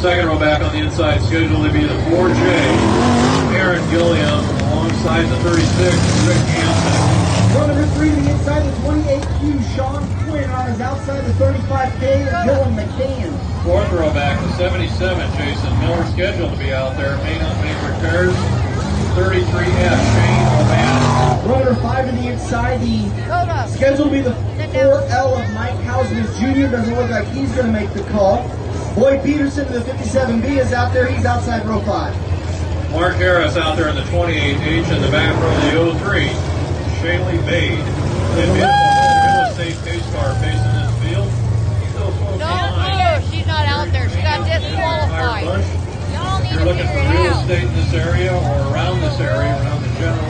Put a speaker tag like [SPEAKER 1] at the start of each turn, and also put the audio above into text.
[SPEAKER 1] Second row back on the inside schedule to be the 4J, Aaron Gilliam, alongside the 36, Rick Hansen.
[SPEAKER 2] Row number 3 to the inside, the 28Q, Sean Quinn on his outside, the 35K, Dylan McCann.
[SPEAKER 1] Fourth row back, the 77, Jason Miller, scheduled to be out there, may not make repairs. 33F, Shane O'Bannon.
[SPEAKER 2] Row number 5 to the inside, the schedule to be the 4L of Mike Hausman Jr. Doesn't look like he's going to make the call. Boyd Peterson to the 57B is out there. He's outside row 5.
[SPEAKER 1] Mark Harris out there in the 28H in the back row of the 03. Shaylee Bade. The real estate pace car facing this field. Still close
[SPEAKER 3] No, she's not out there. She got disqualified.
[SPEAKER 1] You're looking for real estate in this area or around this area, around the general